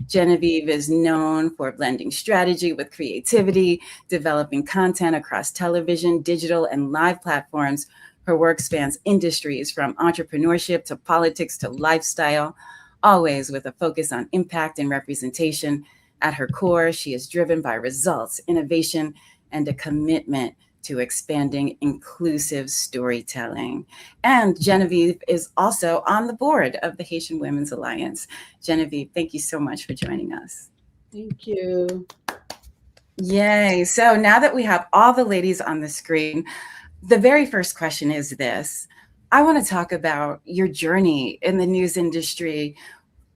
Genevieve is known for blending strategy with creativity, developing content across television, digital, and live platforms. Her work spans industries from entrepreneurship to politics to lifestyle, always with a focus on impact and representation. At her core, she is driven by results, innovation, and a commitment to expanding inclusive storytelling. And Genevieve is also on the board of the Haitian Women's Alliance. Genevieve, thank you so much for joining us. Thank you. Yay. So now that we have all the ladies on the screen, the very first question is this. I want to talk about your journey in the news industry.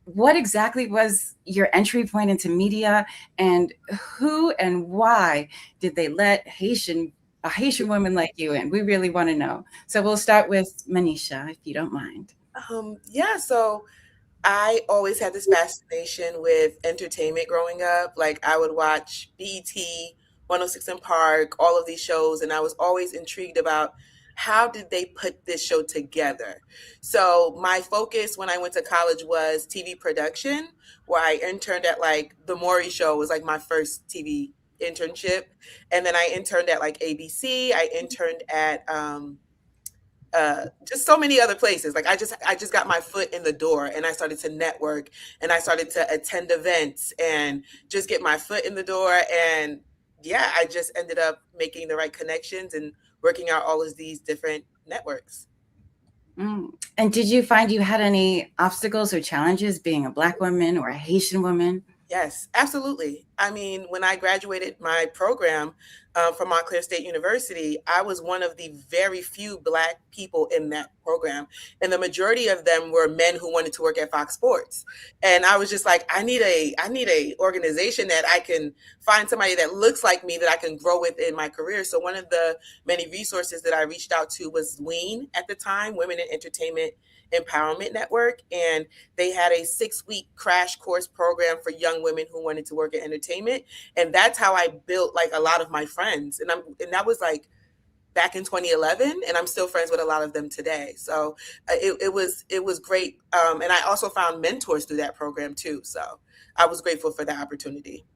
What exactly was your entry point into media, and who and why did they let a Haitian woman like you in? We really want to know. So we'll start with Manisha, if you don't mind. Yeah, so I always had this fascination with entertainment growing up. Like I would watch BET, 106 in Park, all of these shows, and I was always intrigued about how did they put this show together. So my focus when I went to college was TV production, where I interned at like the Maury Show was like my first TV internship, and then I interned at like ABC. I interned at just so many other places. Like I just got my foot in the door and I started to network and I started to attend events and just get my foot in the door. And yeah, I just ended up making the right connections and working out all of these different networks. Mm. And did you find you had any obstacles or challenges being a Black woman or a Haitian woman? Yes, absolutely. I mean, when I graduated my program from Montclair State University, I was one of the very few Black people in that program. And the majority of them were men who wanted to work at Fox Sports. And I was just like, I need a organization that I can find somebody that looks like me that I can grow with in my career. So one of the many resources that I reached out to was WEEN at the time, Women in Entertainment Empowerment Network, and they had a 6-week crash course program for young women who wanted to work in entertainment, and that's how I built like a lot of my friends, and that was like back in 2011, and I'm still friends with a lot of them today. So it was great, and I also found mentors through that program too. So I was grateful for that opportunity.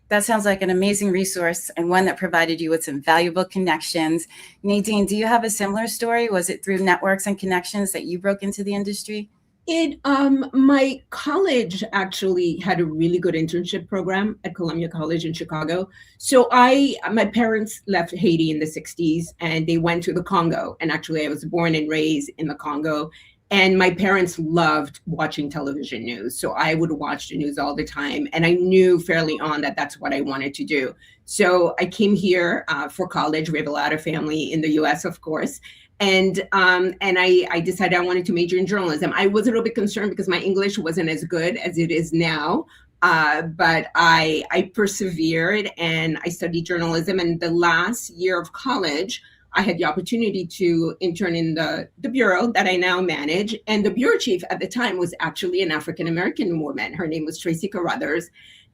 That sounds like an amazing resource and one that provided you with some valuable connections. Nadine, do you have a similar story? Was it through networks and connections that you broke into the industry? It My college actually had a really good internship program at Columbia College in Chicago. So my parents left Haiti in the 60s and they went to the Congo. And actually I was born and raised in the Congo. And my parents loved watching television news. So I would watch the news all the time. And I knew fairly on that that's what I wanted to do. So I came here for college. We have a lot of family in the US, of course. And I decided I wanted to major in journalism. I was a little bit concerned because my English wasn't as good as it is now. But I persevered and I studied journalism. And the last year of college, I had the opportunity to intern in the bureau that I now manage. And the bureau chief at the time was actually an African-American woman. Her name was Tracy Carruthers.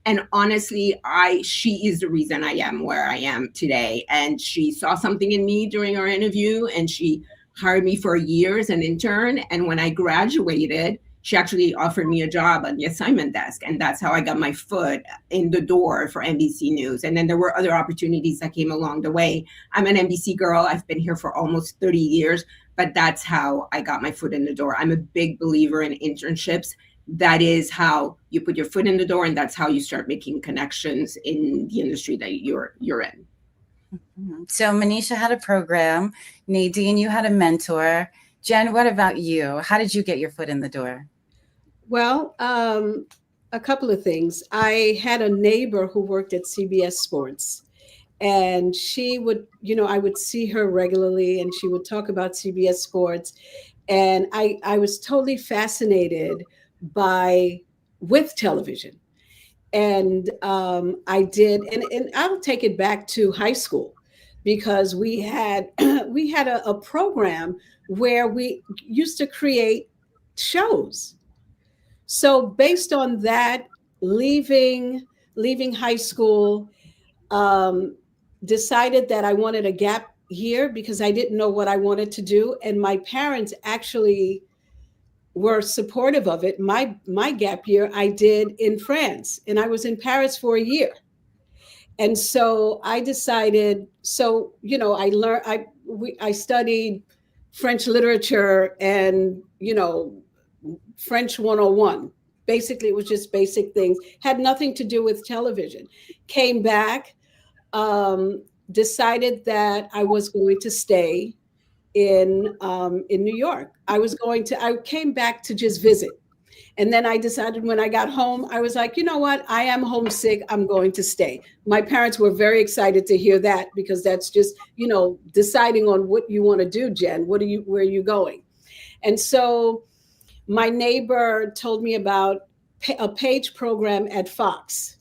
And honestly, she is the reason I am where I am today. And she saw something in me during our interview and she hired me for a year as an intern. And when I graduated, she actually offered me a job on the assignment desk. And that's how I got my foot in the door for NBC News. And then there were other opportunities that came along the way. I'm an NBC girl. I've been here for almost 30 years, but that's how I got my foot in the door. I'm a big believer in internships. That is how you put your foot in the door, and that's how you start making connections in the industry that you're in. So Manisha had a program. Nadine, you had a mentor. Jen, what about you? How did you get your foot in the door? Well, a couple of things. I had a neighbor who worked at CBS Sports, and she would, I would see her regularly, and she would talk about CBS Sports, and I was totally fascinated with television. And I did, and I'll take it back to high school because we had we had a program where we used to create shows. So based on that, leaving high school, um, decided that I wanted a gap year because I didn't know what I wanted to do, and my parents actually were supportive of it. My gap year I did in France, and I was in Paris for a year. And so I decided, so, I learned, I studied French literature and, French 101. Basically, it was just basic things, had nothing to do with television. Came back, decided that I was going to stay in New York. I came back to just visit. And then I decided when I got home, I was like, you know what? I am homesick. I'm going to stay. My parents were very excited to hear that, because that's just, deciding on what you want to do, Jen. Where are you going? And so my neighbor told me about a page program at Fox.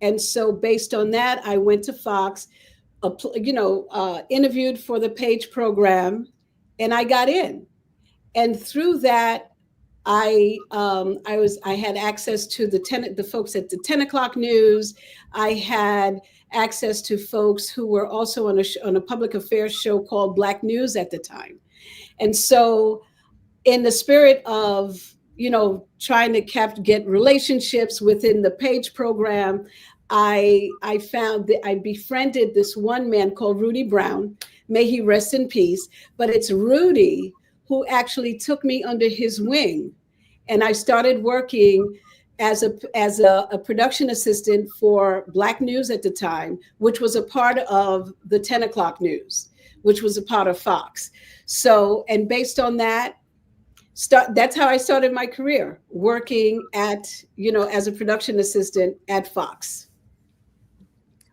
And so based on that, I went to Fox, interviewed for the page program, and I got in. And through that, I had access to the folks at the 10 o'clock news. I had access to folks who were also on a public affairs show called Black News at the time. And so in the spirit of, trying to get relationships within the page program, I found that I befriended this one man called Rudy Brown. May he rest in peace. But it's Rudy who actually took me under his wing. And I started working as a production assistant for Black News at the time, which was a part of the 10 o'clock news, which was a part of Fox. So, and based on that, that's how I started my career, working as a production assistant at Fox.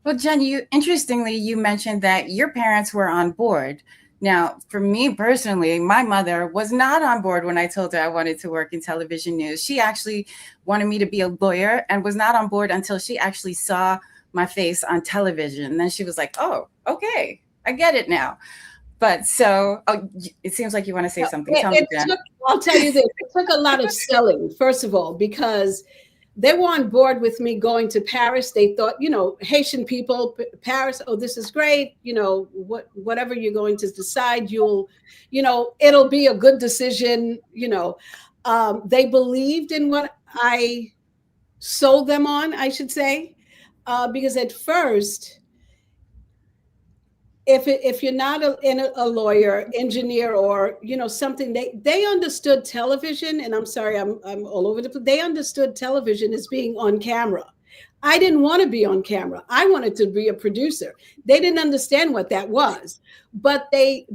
Well, Jen, interestingly, you mentioned that your parents were on board. Now, for me personally, my mother was not on board when I told her I wanted to work in television news. She actually wanted me to be a lawyer and was not on board until she actually saw my face on television. And then she was like, oh, okay, I get it now. But it seems like you want to say something. Tell me, Jen. I'll tell you this. It took a lot of selling, first of all, because they were on board with me going to Paris. They thought, Haitian people, Paris, oh, this is great. Whatever you're going to decide, it'll be a good decision. They believed in what I sold them on, I should say, because at first, if you're not a lawyer, engineer, or something, they understood television, and I'm sorry, I'm all over the place. They understood television as being on camera. I didn't want to be on camera. I wanted to be a producer. They didn't understand what that was, but they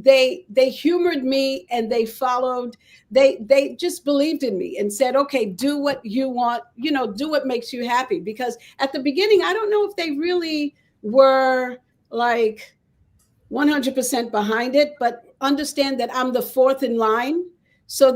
humored me, and they followed. They just believed in me and said, okay, do what you want, do what makes you happy. Because at the beginning, I don't know if they really were like 100% behind it, but understand that I'm the fourth in line. So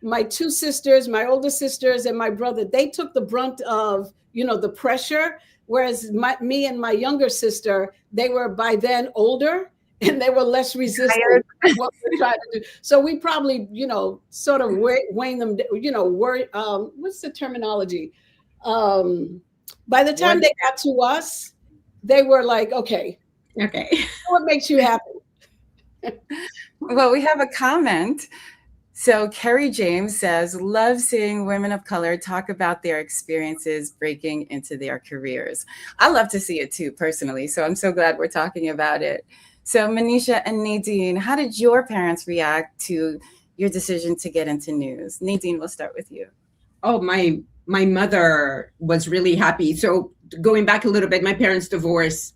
my two sisters, my older sisters, and my brother, they took the brunt of, the pressure. Whereas me and my younger sister, they were by then older, and they were less resistant to what we're trying to do. So we probably, sort of weighing them, what's the terminology? By the time they got to us, they were like, okay, what makes you happy? Well, we have a comment. So Kerry James says, love seeing women of color talk about their experiences breaking into their careers. I love to see it too, personally. So I'm so glad we're talking about it. So Manisha and Nadine, how did your parents react to your decision to get into news? Nadine, we'll start with you. Oh, my mother was really happy. So going back a little bit, my parents divorced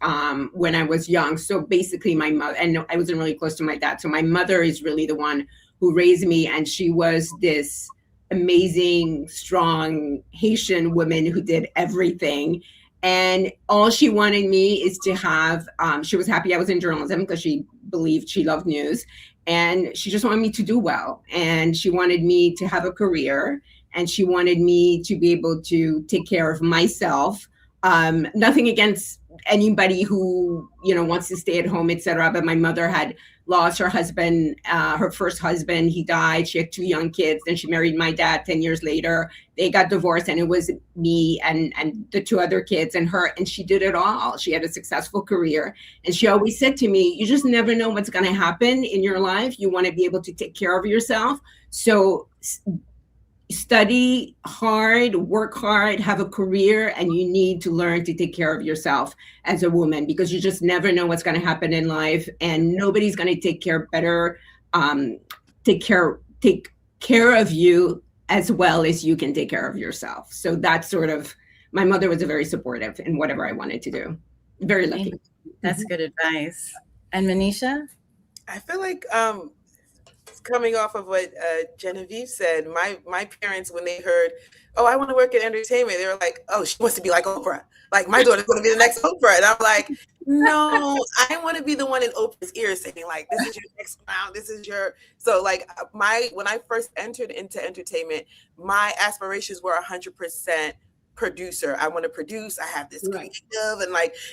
when I was young. So basically my mother, and I wasn't really close to my dad. So my mother is really the one who raised me. And she was this amazing, strong Haitian woman who did everything. And all she wanted me is to have, she was happy I was in journalism because she believed she loved news. And she just wanted me to do well. And she wanted me to have a career. And she wanted me to be able to take care of myself. Nothing against anybody who, wants to stay at home, et cetera. But my mother had lost her husband, her first husband. He died. She had 2 young kids. Then she married my dad 10 years later. They got divorced, and it was me and the 2 other kids and her, and she did it all. She had a successful career. And she always said to me, you just never know what's going to happen in your life. You want to be able to take care of yourself. So study hard, work hard, have a career, and you need to learn to take care of yourself as a woman, because you just never know what's going to happen in life, and nobody's going to take care of you as well as you can take care of yourself. So that's sort of, my mother was very supportive in whatever I wanted to do. Very lucky. That's good advice. And Manisha? I feel like coming off of what Genevieve said, my parents, when they heard, oh, I want to work in entertainment, they were like, oh, she wants to be like Oprah. Like, my daughter's going to be the next Oprah. And I'm like, no, I want to be the one in Oprah's ear saying, like, this is your next crown. This is your, so like when I first entered into entertainment, my aspirations were 100% producer. I want to produce. I have this creative,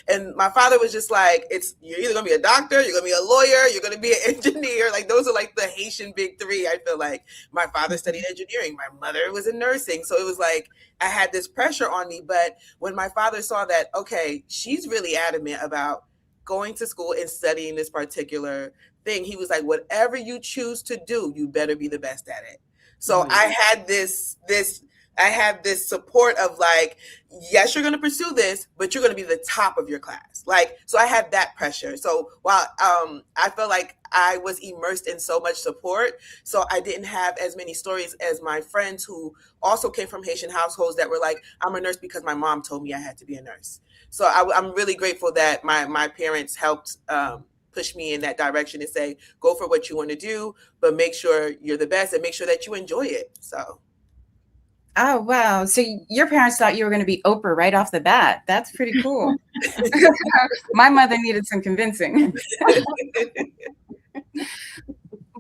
and my father was just like, you're either gonna be a doctor, you're gonna be a lawyer, you're gonna be an engineer. Like, those are like the Haitian big 3. I feel like my father studied engineering, my mother was in nursing, so it was like I had this pressure on me. But when my father saw that, okay, she's really adamant about going to school and studying this particular thing, he was like, whatever you choose to do, you better be the best at it. So I had this support of like, yes, you're going to pursue this, but you're going to be the top of your class. Like, so I had that pressure. So while I felt like I was immersed in so much support, so I didn't have as many stories as my friends who also came from Haitian households that were like, I'm a nurse because my mom told me I had to be a nurse. So I'm really grateful that my parents helped push me in that direction and say, go for what you want to do, but make sure you're the best and make sure that you enjoy it. So. Oh, wow. So your parents thought you were going to be Oprah right off the bat. That's pretty cool. My mother needed some convincing.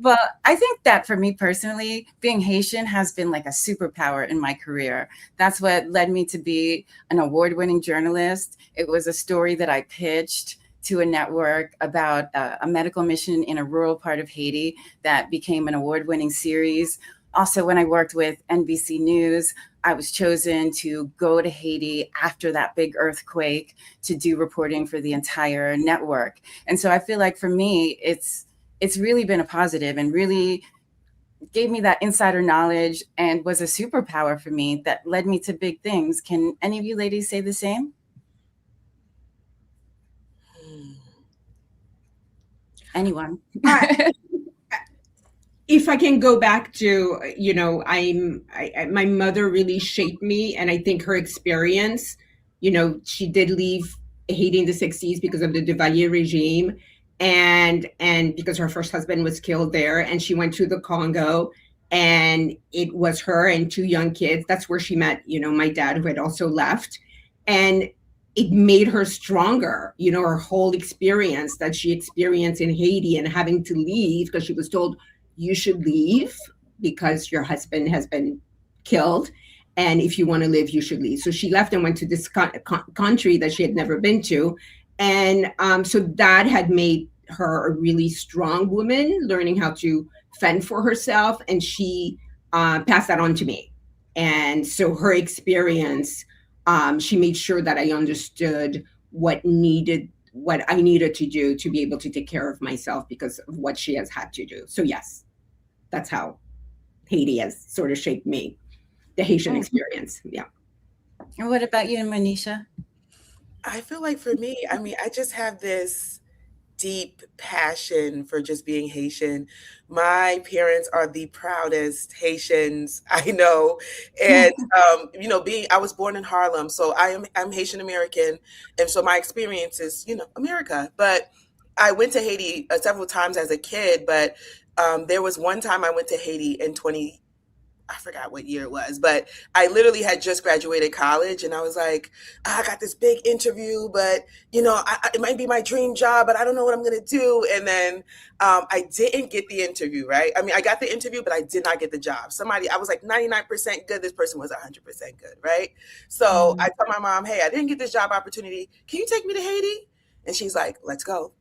But I think that for me personally, being Haitian has been like a superpower in my career. That's what led me to be an award-winning journalist. It was a story that I pitched to a network about a medical mission in a rural part of Haiti that became an award-winning series. Also, when I worked with NBC News, I was chosen to go to Haiti after that big earthquake to do reporting for the entire network. And so I feel like for me, it's really been a positive and really gave me that insider knowledge and was a superpower for me that led me to big things. Can any of you ladies say the same? Anyone? If I can go back to, my mother really shaped me. And I think her experience, she did leave Haiti in the 60s because of the Duvalier regime and because her first husband was killed there. And she went to the Congo, and it was her and 2 young kids. That's where she met, my dad, who had also left. And it made her stronger, her whole experience that she experienced in Haiti and having to leave because she was told, you should leave because your husband has been killed. And if you want to live, you should leave. So she left and went to this country that she had never been to. And so that had made her a really strong woman, learning how to fend for herself. And she passed that on to me. And so her experience, she made sure that I understood what I needed to do to be able to take care of myself because of what she has had to do. So yes, that's how Haiti has sort of shaped me, the Haitian experience. Yeah. And what about you, Manisha? I feel like for me, I just have this deep passion for just being Haitian. My parents are the proudest Haitians I know. And, I was born in Harlem, so I'm Haitian American. And so my experience is, America. But I went to Haiti several times as a kid, but there was one time I went to Haiti in I forgot what year it was, but I literally had just graduated college and I was like, I got this big interview, but it might be my dream job, but I don't know what I'm going to do. And then I didn't get the interview, right? I got the interview, but I did not get the job. I was like 99% good. This person was 100% good, right? So I told my mom, hey, I didn't get this job opportunity. Can you take me to Haiti? And she's like, let's go.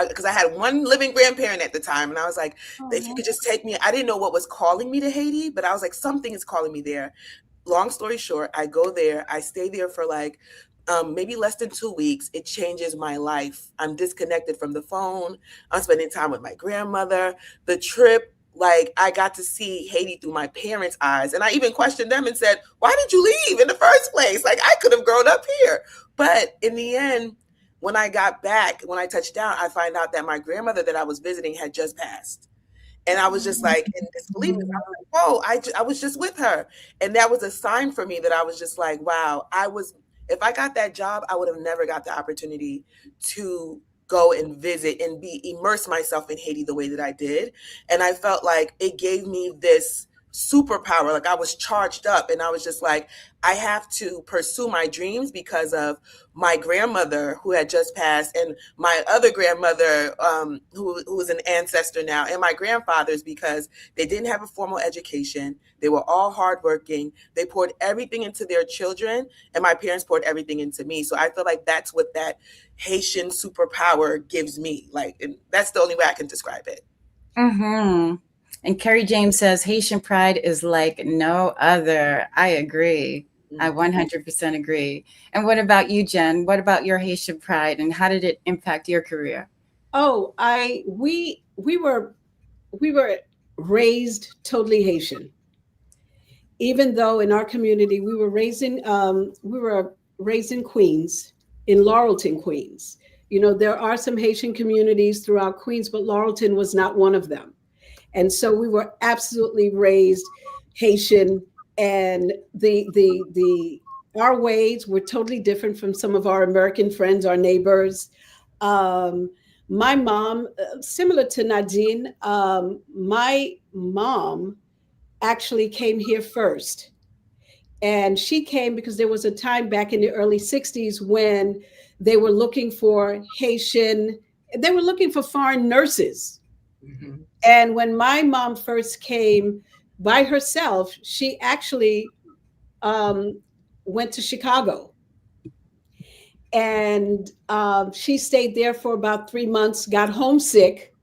because I had one living grandparent at the time, and I was like, if you Oh, could just take me. I didn't know what was calling me to Haiti, but I was like, something is calling me there. Long story short, I go there. I stay there for like maybe less than 2 weeks. It changes my life. I'm disconnected from the phone. I'm spending time with my grandmother. The trip, like, I got to see Haiti through my parents' eyes. And I even questioned them and said, why did you leave in the first place? Like, I could have grown up here. But in the end, when I got back, when I touched down, I find out that my grandmother that I was visiting had just passed. And I was just like in disbelief. I was like, whoa, I was just with her. And that was a sign for me that I was just like, wow, if I got that job, I would have never got the opportunity to go and visit and immerse myself in Haiti the way that I did. And I felt like it gave me this superpower. Like I was charged up, and I was just like, I have to pursue my dreams because of my grandmother who had just passed, and my other grandmother who was an ancestor now, and my grandfathers, because they didn't have a formal education. They were all hardworking. They poured everything into their children, and my parents poured everything into me. So I feel like that's what that Haitian superpower gives me. Like, and that's the only way I can describe it. Mm-hmm. And Kerry James says Haitian pride is like no other. I agree. I 100% agree. And what about you, Jen? What about your Haitian pride, and how did it impact your career? Oh, we were raised totally Haitian. Even though in our community we were raised in Queens, in Laurelton, Queens. You know, there are some Haitian communities throughout Queens, but Laurelton was not one of them. And so we were absolutely raised Haitian, and the our ways were totally different from some of our American friends, our neighbors. My mom, similar to Nadine, my mom actually came here first. And she came because there was a time back in the early 60s when they were looking for they were looking for foreign nurses. Mm-hmm. And when my mom first came by herself, she actually went to Chicago. And she stayed there for about 3 months, got homesick,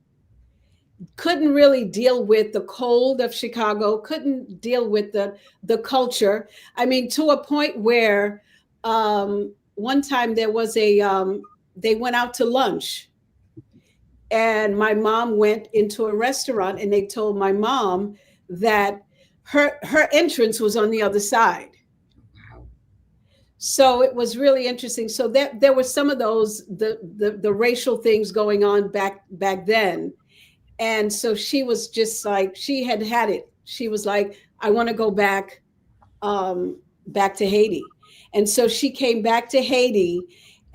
couldn't really deal with the cold of Chicago, couldn't deal with the culture. I mean, to a point where one time there was they went out to lunch, and my mom went into a restaurant, and they told my mom that her entrance was on the other side. So it was really interesting. So there were some of those the racial things going on back then. And so she was just like, she had it. She was like, I want to go back to Haiti. And so she came back to Haiti,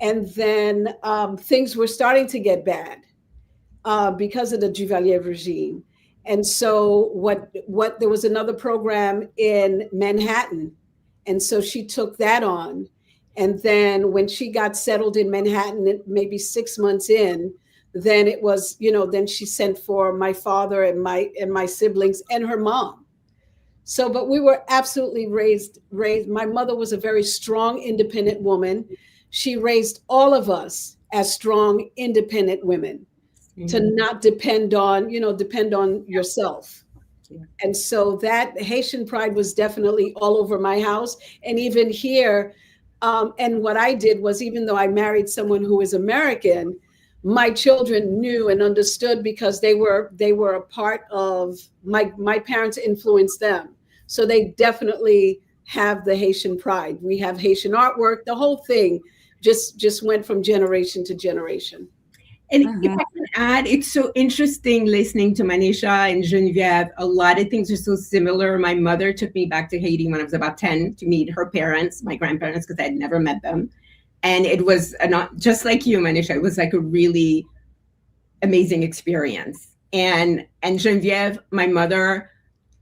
and then things were starting to get bad because of the Duvalier regime. And so there was another program in Manhattan. And so she took that on. And then when she got settled in Manhattan, maybe 6 months in, then it was, then she sent for my father and my siblings and her mom. So, but we were absolutely raised. My mother was a very strong, independent woman. She raised all of us as strong, independent women, mm-hmm. to not depend on yourself. Yeah. And so that Haitian pride was definitely all over my house. And even here, and what I did was, even though I married someone who is American, my children knew and understood because they were a part of my parents influenced them. So they definitely have the Haitian pride. We have Haitian artwork. The whole thing just went from generation to generation. And if I can add, it's so interesting listening to Manisha and Geneviève. A lot of things are so similar. My mother took me back to Haiti when I was about 10 to meet her parents, my grandparents, because I had never met them. And it was not just like you, Manisha. It was like a really amazing experience. And Geneviève, my mother,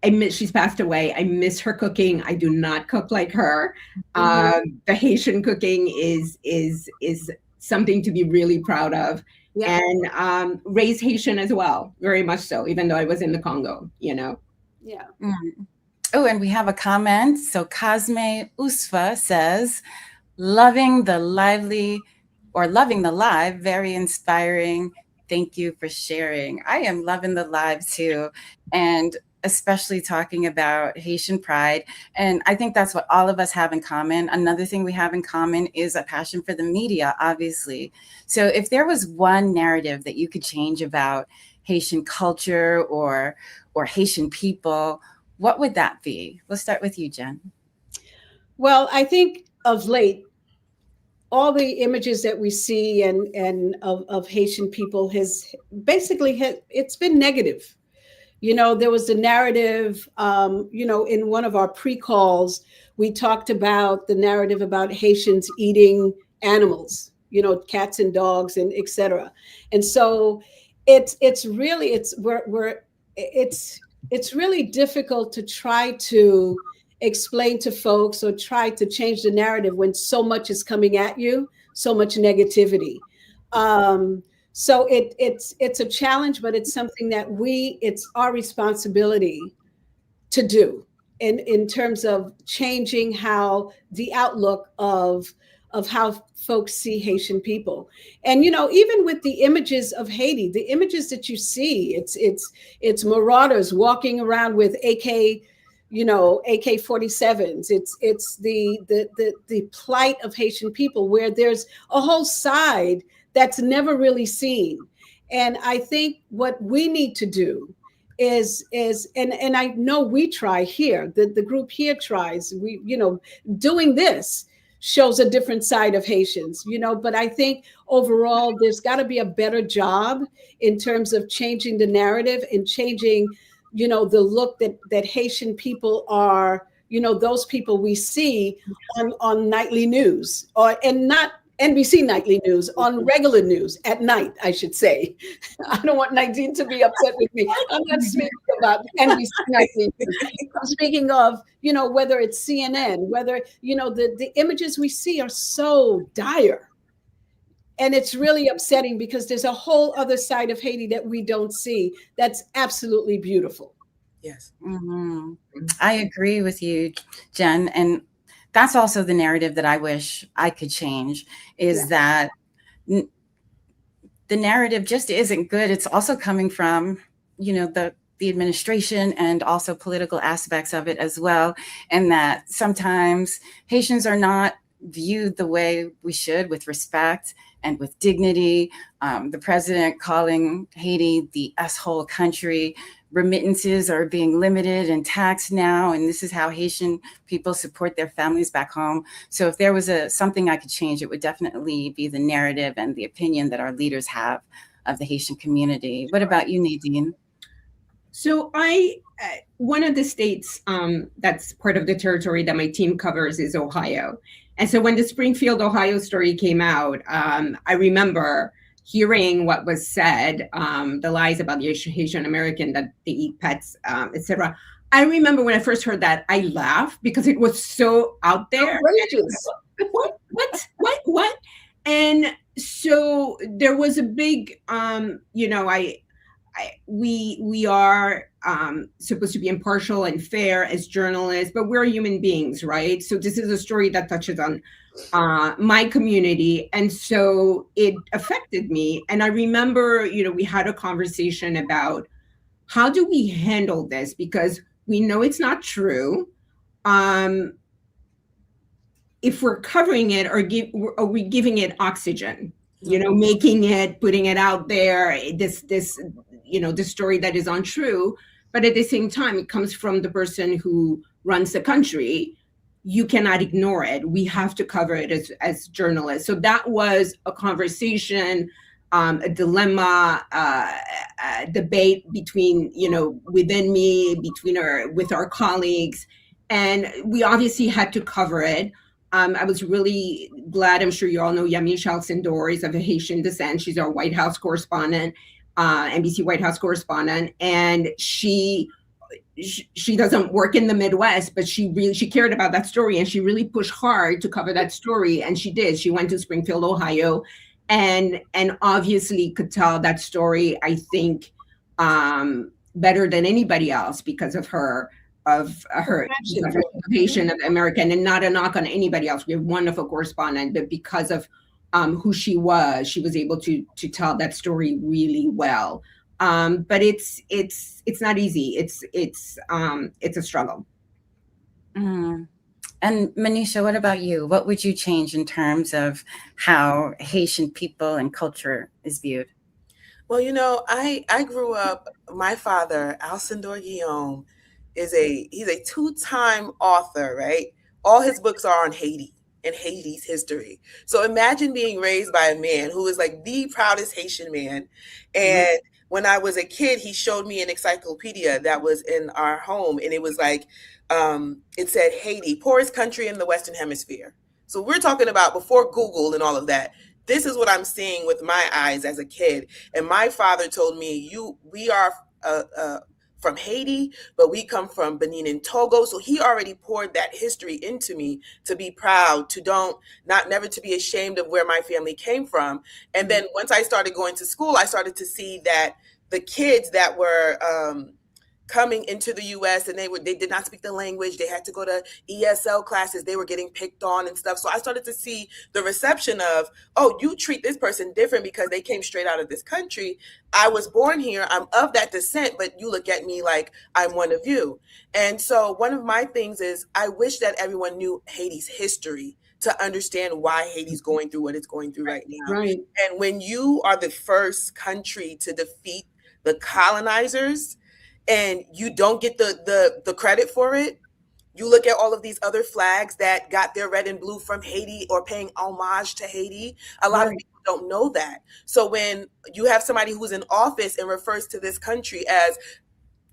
she's passed away. I miss her cooking. I do not cook like her. Mm-hmm. The Haitian cooking is something to be really proud of. Yeah. And raised Haitian as well, very much so, even though I was in the Congo, Yeah. Mm. Oh, and we have a comment. So Cosme Usfa says, loving the live, very inspiring. Thank you for sharing. I am loving the live too. And especially talking about Haitian pride. And I think that's what all of us have in common. Another thing we have in common is a passion for the media, obviously. So if there was one narrative that you could change about Haitian culture or Haitian people, what would that be? We'll start with you, Jen. Well, I think of late, all the images that we see and of Haitian people has basically it's been negative. There was a narrative, in one of our pre-calls, we talked about the narrative about Haitians eating animals, cats and dogs and et cetera. And so it's really, it's really difficult to try to explain to folks or try to change the narrative when so much is coming at you, so much negativity. So it's a challenge, but it's something that it's our responsibility to do in terms of changing how the outlook of how folks see Haitian people. And even with the images of Haiti, the images that you see, it's marauders walking around with AK-47s. It's the plight of Haitian people, where there's a whole side that's never really seen. And I think what we need to do is and I know we try here, the group here tries, doing this shows a different side of Haitians, but I think overall there's got to be a better job in terms of changing the narrative and changing the look that Haitian people are, those people we see on nightly news, and not NBC nightly news, on regular news at night, I should say. I don't want Nadine to be upset with me. I'm not speaking about NBC nightly news. I'm speaking of, whether it's CNN, whether, the images we see are so dire. And it's really upsetting because there's a whole other side of Haiti that we don't see that's absolutely beautiful. Yes. Mm-hmm. I agree with you, Jen. And that's also the narrative that I wish I could change, is that the narrative just isn't good. It's also coming from, the administration and also political aspects of it as well. And that sometimes Haitians are not viewed the way we should, with respect and with dignity. The president calling Haiti the S-hole country. Remittances are being limited and taxed now, and this is how Haitian people support their families back home. So if there was something I could change, it would definitely be the narrative and the opinion that our leaders have of the Haitian community. What about you, Nadine? So one of the states that's part of the territory that my team covers is Ohio. And so when the Springfield, Ohio story came out, I remember hearing what was said, the lies about the Haitian American, that they eat pets, etc. I remember when I first heard that, I laughed because it was so out there. Outrageous. What? And so there was a big, we are supposed to be impartial and fair as journalists, but we're human beings, right? So this is a story that touches on my community, and so it affected me. And I remember, we had a conversation about how do we handle this, because we know it's not true. If we're covering it, are we giving it oxygen? Putting it out there, this story that is untrue, but at the same time, it comes from the person who runs the country. You cannot ignore it. We have to cover it as journalists. So that was a conversation, a dilemma, a debate between, within me, with our colleagues. And we obviously had to cover it. I was really glad. I'm sure you all know Yami Chalcindor is of Haitian descent. She's our White House correspondent, NBC White House correspondent. And she doesn't work in the Midwest, but she cared about that story, and she really pushed hard to cover that story. And she did. She went to Springfield, Ohio, and obviously could tell that story, I think, better than anybody else because of her reputation of American, and not a knock on anybody else. We have wonderful correspondent, but because of who she was. She was able to tell that story really well. But it's not easy. It's a struggle. Mm. And Manisha, what about you? What would you change in terms of how Haitian people and culture is viewed? Well, I grew up. My father, Alcindor Guillaume, he's a two-time author, right? All his books are on Haiti and Haiti's history. So imagine being raised by a man who is like the proudest Haitian man. And when I was a kid, he showed me an encyclopedia that was in our home, and it was like, it said Haiti, poorest country in the Western Hemisphere. So we're talking about before Google and all of that. This is what I'm seeing with my eyes as a kid. And my father told me, we are from Haiti, but we come from Benin and Togo. So he already poured that history into me to be proud, never to be ashamed of where my family came from. And then once I started going to school, I started to see that the kids that were coming into the US, and they did not speak the language. They had to go to ESL classes. They were getting picked on and stuff. So I started to see the reception of, oh, you treat this person different because they came straight out of this country. I was born here. I'm of that descent, but you look at me like I'm one of you. And so one of my things is I wish that everyone knew Haiti's history to understand why Haiti's going through what it's going through right now. Right. And when you are the first country to defeat the colonizers, and you don't get the credit for it, you look at all of these other flags that got their red and blue from Haiti or paying homage to Haiti. A lot of people don't know that. So when you have somebody who's in office and refers to this country as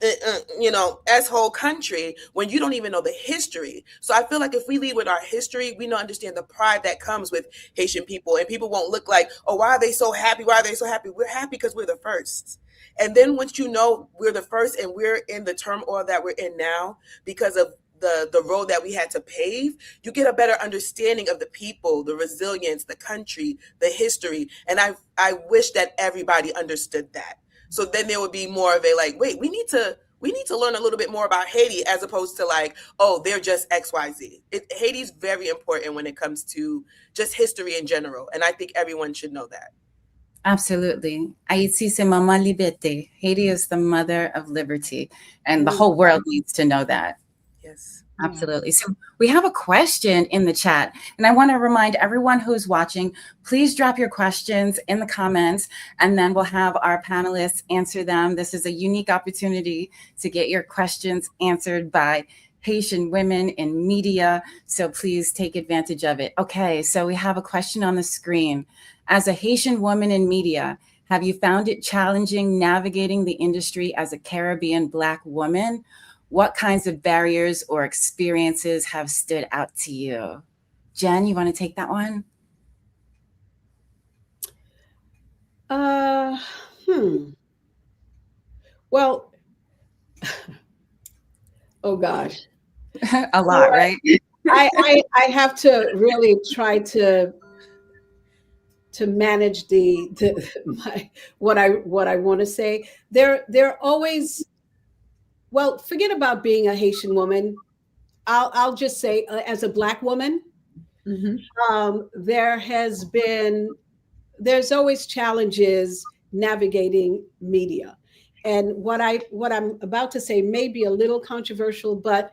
as whole country, when you don't even know the history. So I feel like if we lead with our history, we don't understand the pride that comes with Haitian people, and people won't look like, oh, why are they so happy? Why are they so happy? We're happy because we're the first. And then once you know we're the first and we're in the turmoil that we're in now because of the road that we had to pave, you get a better understanding of the people, the resilience, the country, the history. And I wish that everybody understood that. So then there would be more of a like, wait, we need to learn a little bit more about Haiti, as opposed to like, oh, they're just XYZ. Haiti's very important when it comes to just history in general. And I think everyone should know that. Absolutely. Haiti, c'est maman liberté. Haiti is the mother of liberty, and the whole world needs to know that. Yes. Absolutely. So we have a question in the chat, and I want to remind everyone who's watching, please drop your questions in the comments, and then we'll have our panelists answer them. This is a unique opportunity to get your questions answered by Haitian women in media. So please take advantage of it. Okay, so we have a question on the screen. As a Haitian woman in media, have you found it challenging navigating the industry as a Caribbean Black woman? What kinds of barriers or experiences have stood out to you? Jen, you want to take that one? Well, oh gosh. A lot, right? I have to really try to manage what I want to say. They're always, well, forget about being a Haitian woman. I'll just say, as a Black woman, there's always challenges navigating media. And what I'm about to say may be a little controversial, but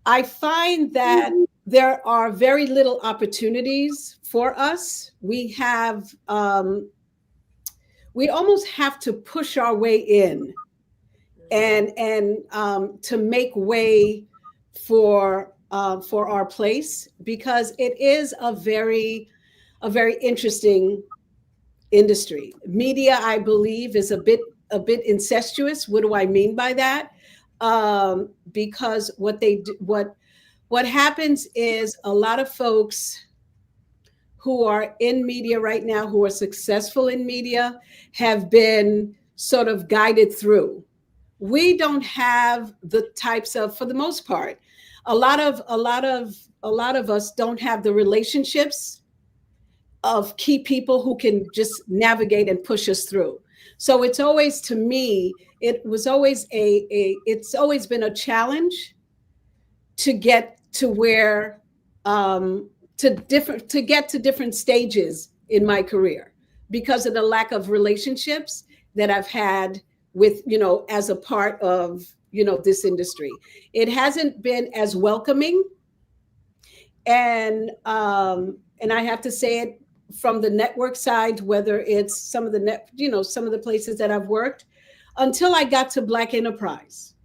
I find that there are very little opportunities for us. We almost have to push our way in and to make way for our place, because it is a very interesting industry. Media, I believe, is a bit incestuous. What do I mean by that? Because what happens is a lot of folks who are in media right now, who are successful in media, have been sort of guided through. We don't have the types of, for the most part, a lot of us don't have the relationships of key people who can just navigate and push us through. So it's always, to me, it's always been a challenge to get to where, to to get to different stages in my career because of the lack of relationships that I've had with, as a part of, this industry. It hasn't been as welcoming. And I have to say it from the network side, whether it's some of the some of the places that I've worked, until I got to Black Enterprise,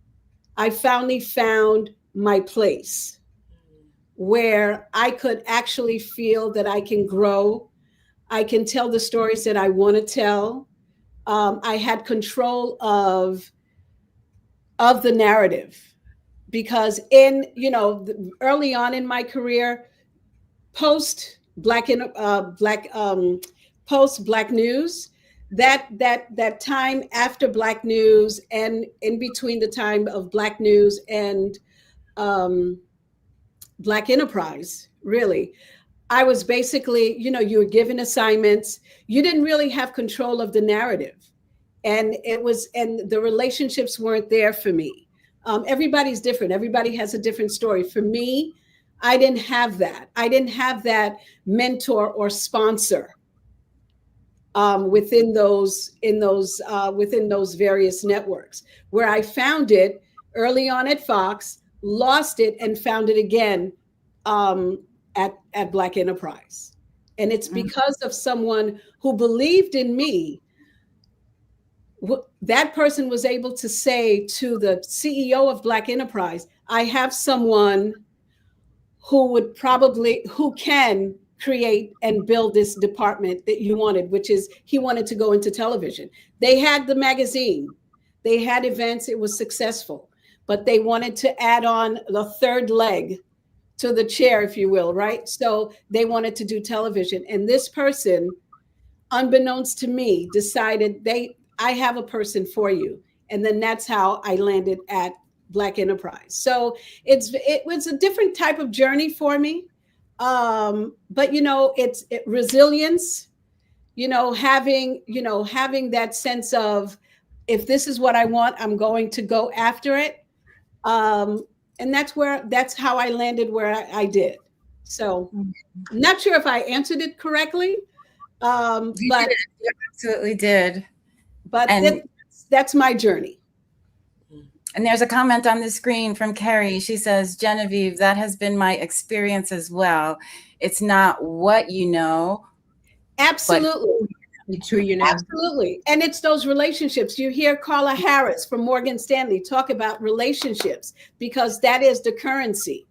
I finally found my place where I could actually feel that I can grow. I can tell the stories that I want to tell. I had control of the narrative because early on in my career, post Black News, that time after Black News and in between the time of Black News and Black Enterprise, really, I was basically, you were given assignments. You didn't really have control of the narrative. And the relationships weren't there for me. Everybody's different. Everybody has a different story. For me, I didn't have that. I didn't have that mentor or sponsor within those various networks, where I found it early on at Fox, lost it, and found it again at Black Enterprise. And it's because of someone who believed in me. That person was able to say to the CEO of Black Enterprise, I have someone who can create and build this department that you wanted, which is he wanted to go into television. They had the magazine, they had events, it was successful, but they wanted to add on the third leg to the chair, if you will, right? So they wanted to do television. And this person, unbeknownst to me, decided I have a person for you. And then that's how I landed at Black Enterprise. So it was a different type of journey for me. But it's resilience, having that sense of, if this is what I want, I'm going to go after it. And that's how I landed where I did. So I'm not sure if I answered it correctly. But you absolutely did. But that's my journey. And there's a comment on the screen from Carrie. She says, Genevieve, that has been my experience as well. It's not what you know. Absolutely. It's who you know. Absolutely. And it's those relationships. You hear Carla Harris from Morgan Stanley talk about relationships, because that is the currency.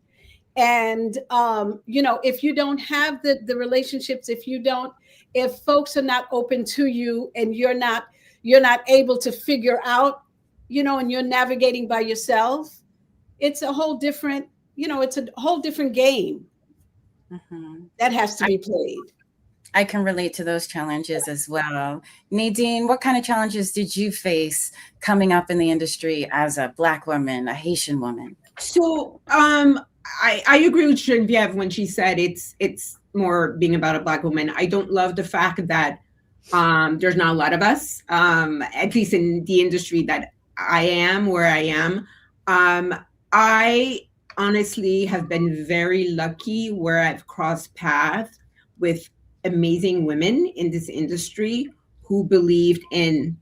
And, if you don't have the relationships, if folks are not open to you and you're not able to figure out, and you're navigating by yourself, it's a whole different, game that has to be played. I can relate to those challenges as well. Nadine, what kind of challenges did you face coming up in the industry as a Black woman, a Haitian woman? So I agree with Genevieve when she said it's more being about a Black woman. I don't love the fact that there's not a lot of us, at least in the industry that I am, where I am. I honestly have been very lucky where I've crossed paths with amazing women in this industry who believed in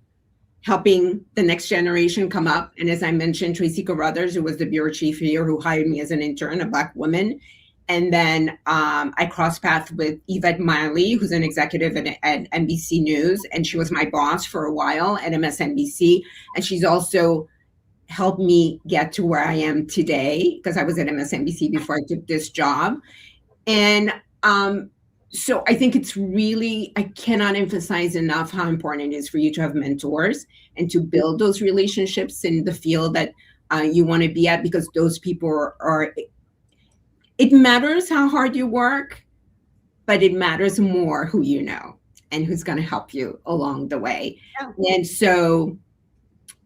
helping the next generation come up. And as I mentioned, Tracy Carruthers, who was the bureau chief here, who hired me as an intern, a Black woman. And then I crossed paths with Yvette Miley, who's an executive at NBC News. And she was my boss for a while at MSNBC. And she's also helped me get to where I am today, because I was at MSNBC before I took this job. And so I think it's really, I cannot emphasize enough how important it is for you to have mentors and to build those relationships in the field that you want to be at, because those people are it matters how hard you work, but it matters more who you know and who's going to help you along the way. Yeah. And so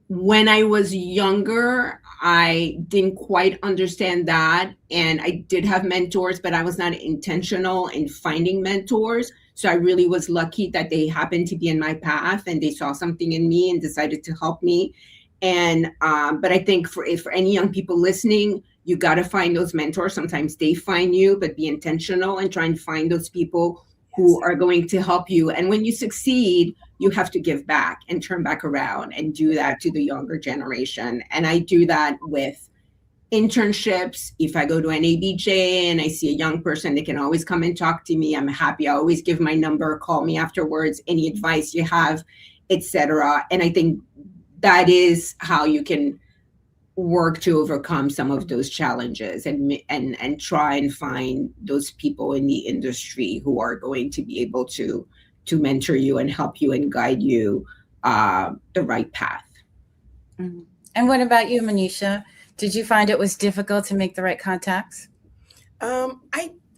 when I was younger, I didn't quite understand that. And I did have mentors, but I was not intentional in finding mentors. So I really was lucky that they happened to be in my path and they saw something in me and decided to help me. And but I think for any young people listening, You got to find those mentors. Sometimes they find you, but be intentional and try and find those people who are going to help you. And when you succeed, you have to give back and turn back around and do that to the younger generation. And I do that with internships. If I go to an ABJ and I see a young person, they can always come and talk to me. I'm happy. I always give my number, call me afterwards, any advice you have, etc. And I think that is how you can work to overcome some of those challenges and try and find those people in the industry who are going to be able to mentor you and help you and guide you the right path. Mm-hmm. And what about you, Manisha? Did you find it was difficult to make the right contacts?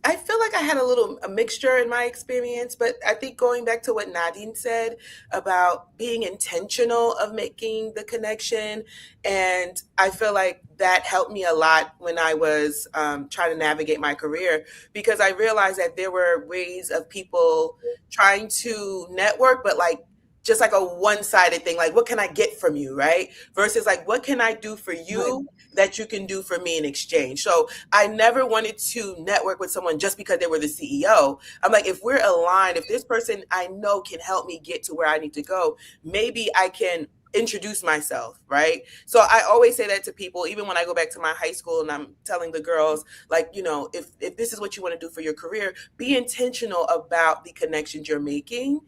I feel like I had a mixture in my experience, but I think going back to what Nadine said about being intentional of making the connection, and I feel like that helped me a lot when I was trying to navigate my career, because I realized that there were ways of people trying to network, but like just like a one-sided thing, like what can I get from you, right? Versus like what can I do for you that you can do for me in exchange. So I never wanted to network with someone just because they were the CEO. I'm like, if we're aligned, if this person I know can help me get to where I need to go, maybe I can introduce myself, right? So I always say that to people, even when I go back to my high school and I'm telling the girls, like, you know, if this is what you want to do for your career, be intentional about the connections you're making,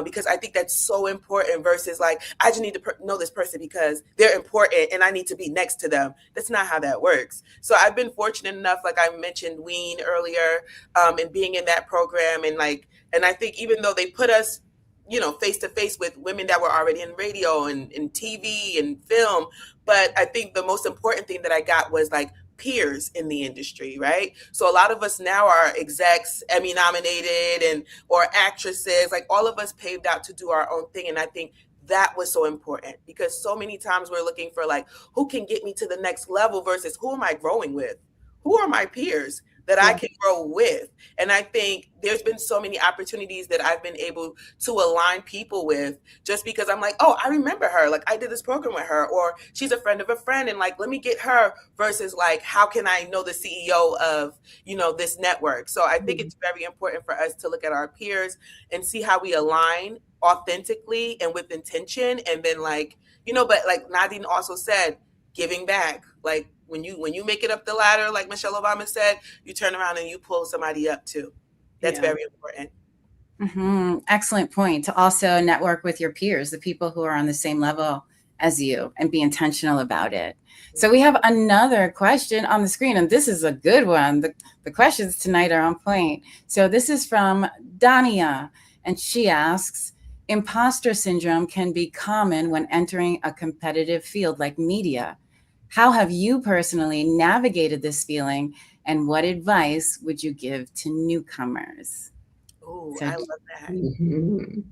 because I think that's so important versus like, I just need to know this person because they're important and I need to be next to them. That's not how that works. So I've been fortunate enough, like I mentioned Ween earlier, and being in that program, and I think even though they put us, you know, face to face with women that were already in radio and in TV and film. But I think the most important thing that I got was like peers in the industry, right? So a lot of us now are execs, Emmy nominated, and or actresses, like all of us paved out to do our own thing. And I think that was so important because so many times we're looking for like, who can get me to the next level versus who am I growing with? Who are my peers that I can grow with? And I think there's been so many opportunities that I've been able to align people with just because I'm like, oh, I remember her. Like I did this program with her, or she's a friend of a friend. And like, let me get her versus like, how can I know the CEO of, you know, this network? So I think it's very important for us to look at our peers and see how we align authentically and with intention. And then like, you know, but like Nadine also said, giving back, like, when you make it up the ladder, like Michelle Obama said, you turn around and you pull somebody up too. That's very important. Mm-hmm. Excellent point. To also network with your peers, the people who are on the same level as you, and be intentional about it. So we have another question on the screen, and this is a good one. The questions tonight are on point. So this is from Dania, and she asks, imposter syndrome can be common when entering a competitive field like media. How have you personally navigated this feeling, and what advice would you give to newcomers? Oh, So, I love that.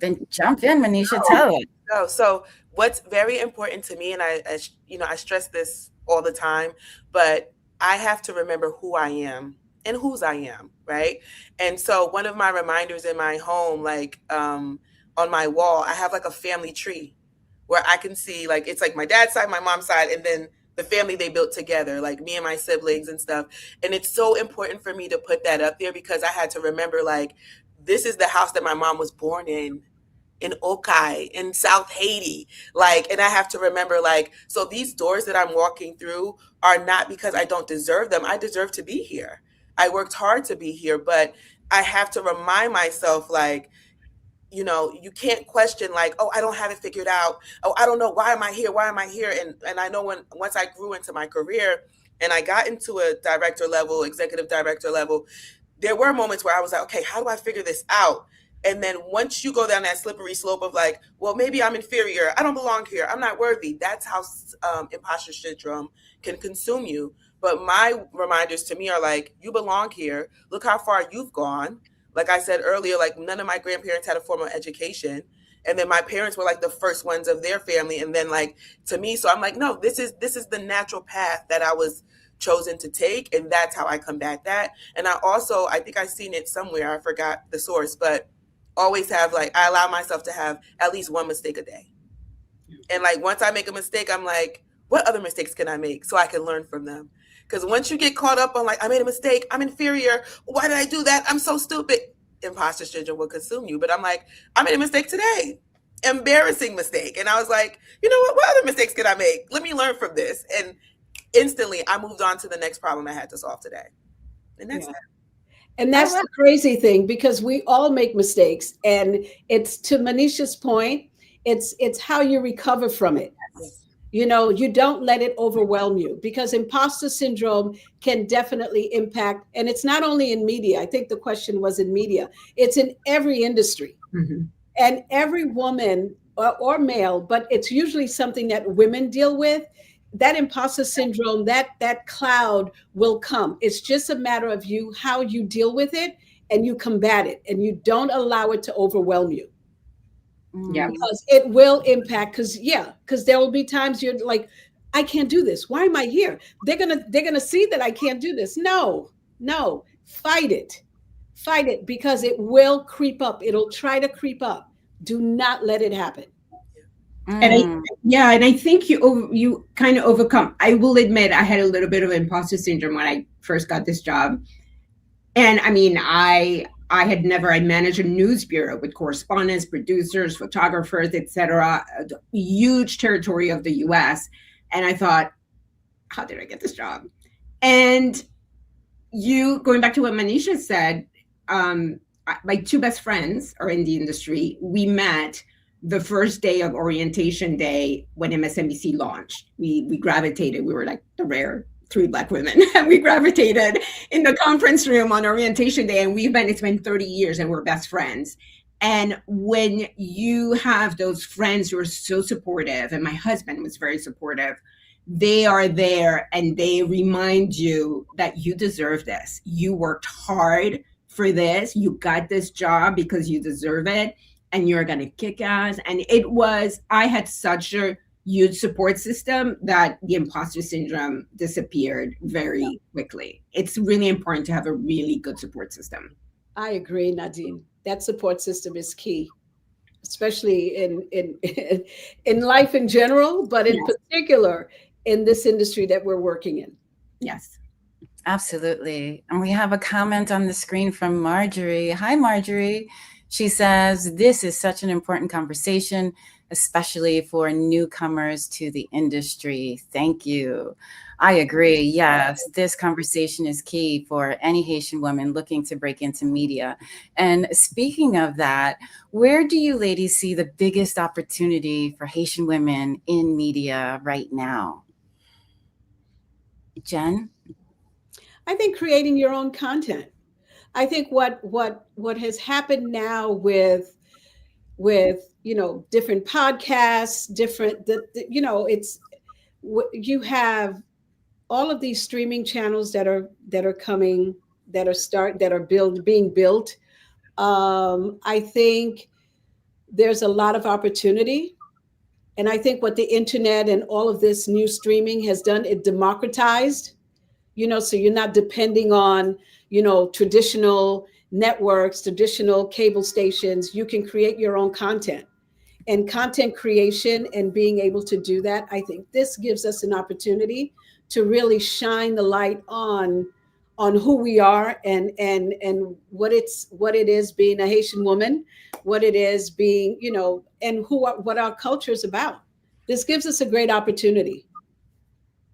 Then jump in, Manisha, tell us. So what's very important to me, and I stress this all the time, but I have to remember who I am and whose I am, right? And so one of my reminders in my home, like on my wall, I have like a family tree where I can see, like, it's like my dad's side, my mom's side, and then the family they built together, like me and my siblings and stuff. And it's so important for me to put that up there because I had to remember, like, this is the house that my mom was born in Okai, in South Haiti. Like, and I have to remember, like, so these doors that I'm walking through are not because I don't deserve them. I deserve to be here. I worked hard to be here, but I have to remind myself, like, you know, you can't question like, oh, I don't have it figured out. Oh, I don't know. Why am I here? Why am I here? And I know once I grew into my career and I got into a director level, executive director level, there were moments where I was like, okay, how do I figure this out? And then once you go down that slippery slope of like, well, maybe I'm inferior. I don't belong here. I'm not worthy. That's how imposter syndrome can consume you. But my reminders to me are like, you belong here. Look how far you've gone. Like I said earlier, like none of my grandparents had a formal education. And then my parents were like the first ones of their family. And then like to me, so I'm like, no, this is the natural path that I was chosen to take. And that's how I combat that. And I think I've seen it somewhere. I forgot the source, but always have like, I allow myself to have at least one mistake a day. And like, once I make a mistake, I'm like, what other mistakes can I make so I can learn from them? Because once you get caught up on like, I made a mistake, I'm inferior, why did I do that? I'm so stupid. Imposter syndrome will consume you. But I'm like, I made a mistake today, embarrassing mistake. And I was like, you know what other mistakes can I make? Let me learn from this. And instantly I moved on to the next problem I had to solve today. And that's Yeah. that. And that's the crazy thing, because we all make mistakes. And it's, to Manisha's point, it's how you recover from it. Yes. You know, you don't let it overwhelm you, because imposter syndrome can definitely impact. And it's not only in media. I think the question was in media. It's in every industry. Mm-hmm. And every woman or male, but it's usually something that women deal with. That imposter syndrome, that cloud will come. It's just a matter of you, how you deal with it, and you combat it, and you don't allow it to overwhelm you. Yeah. Because it will impact, because there will be times you're like, I can't do this. Why am I here? They're gonna see that I can't do this. No, fight it. Fight it, because it will creep up. It'll try to creep up. Do not let it happen. And I think you kind of overcome. I will admit I had a little bit of imposter syndrome when I first got this job. And I mean, I managed a news bureau with correspondents, producers, photographers, etc., a huge territory of the US. And I thought, how did I get this job? And going back to what Manisha said, my two best friends are in the industry. We met the first day of orientation day when MSNBC launched. We gravitated. We were like the rare 3 Black women, and we gravitated in the conference room on orientation day. And it's been 30 years, and we're best friends. And when you have those friends who are so supportive, and my husband was very supportive, they are there and they remind you that you deserve this. You worked hard for this. You got this job because you deserve it, and you're going to kick ass. And I had such a huge support system that the imposter syndrome disappeared very quickly. It's really important to have a really good support system. I agree, Nadine. That support system is key, especially in life in general, but in particular in this industry that we're working in. Yes. Absolutely. And we have a comment on the screen from Marjorie. Hi, Marjorie. She says, this is such an important conversation, especially for newcomers to the industry. Thank you. I agree. Yes, this conversation is key for any Haitian woman looking to break into media. And speaking of that, where do you ladies see the biggest opportunity for Haitian women in media right now? Jen? I think creating your own content. I think what has happened now with different podcasts, you have all of these streaming channels that are coming, being built. I think there's a lot of opportunity, and I think what the internet and all of this new streaming has done, it democratized. So you're not depending on traditional networks, traditional cable stations. You can create your own content. And content creation and being able to do that, I think this gives us an opportunity to really shine the light on who we are and what it is being a Haitian woman, what it is being, and what our culture is about. This gives us a great opportunity.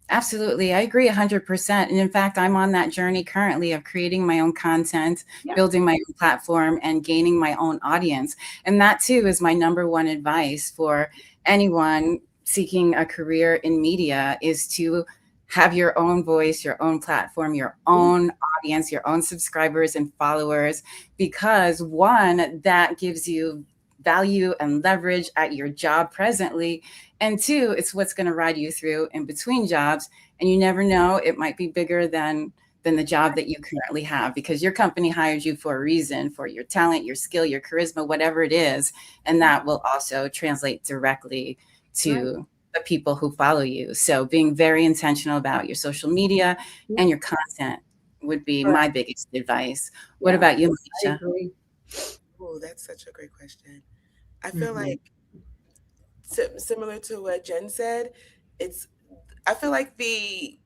Absolutely. I agree 100%. And in fact, I'm on that journey currently of creating my own content, building my own platform, and gaining my own audience. And that too is my number one advice for anyone seeking a career in media, is to have your own voice, your own platform, your own audience, your own subscribers and followers, because one, that gives you value and leverage at your job presently. And two, it's what's going to ride you through in between jobs. And you never know, it might be bigger than the job that you currently have, because your company hired you for a reason, for your talent, your skill, your charisma, whatever it is. And that will also translate directly to the people who follow you. So being very intentional about your social media and your content would be my biggest advice. What about you, Manisha? Oh, that's such a great question. I feel like similar to what Jen said, it's I feel like the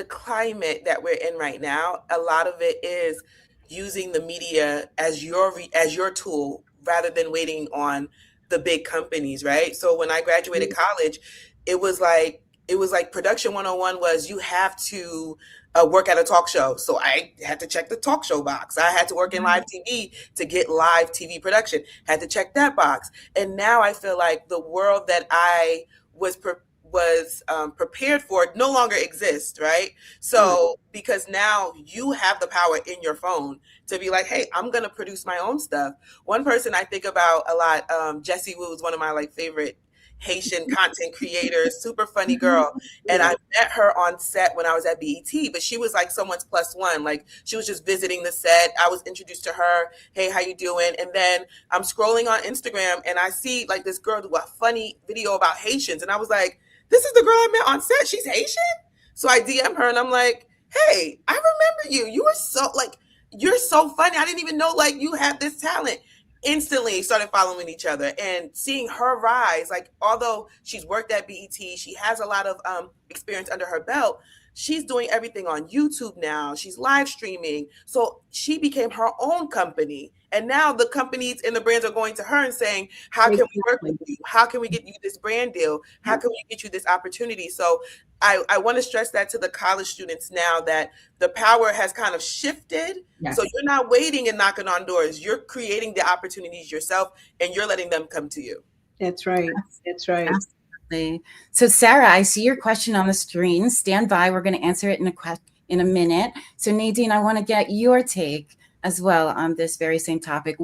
climate that we're in right now, a lot of it is using the media as your tool rather than waiting on the big companies, right? So when I graduated college, it was like production 101 was you have to work at a talk show. So I had to check the talk show box. I had to work in live TV to get live TV production. Had to check that box. And now I feel like the world that I was prepared for no longer exists, right? So because now you have the power in your phone to be like, hey, I'm gonna produce my own stuff. One person I think about a lot, Jessie Wu is one of my like favorite Haitian content creators, super funny girl. And I met her on set when I was at BET, but she was like someone's plus one. Like she was just visiting the set. I was introduced to her. Hey, how you doing? And then I'm scrolling on Instagram and I see like this girl do a funny video about Haitians. And I was like, this is the girl I met on set. She's Haitian. So I DM her and I'm like, hey, I remember you. You were so like, you're so funny. I didn't even know like you had this talent. Instantly started following each other and seeing her rise. Like, although she's worked at BET, she has a lot of experience under her belt. She's doing everything on YouTube now. She's live streaming. So she became her own company. And now the companies and the brands are going to her and saying, how can we work with you? How can we get you this brand deal? How can we get you this opportunity? So I want to stress that to the college students now that the power has kind of shifted. Yes. So you're not waiting and knocking on doors. You're creating the opportunities yourself and you're letting them come to you. That's right. That's right. Absolutely. So Sarah, I see your question on the screen. Stand by. We're going to answer it in a minute. So Nadine, I want to get your take as well on this very same topic.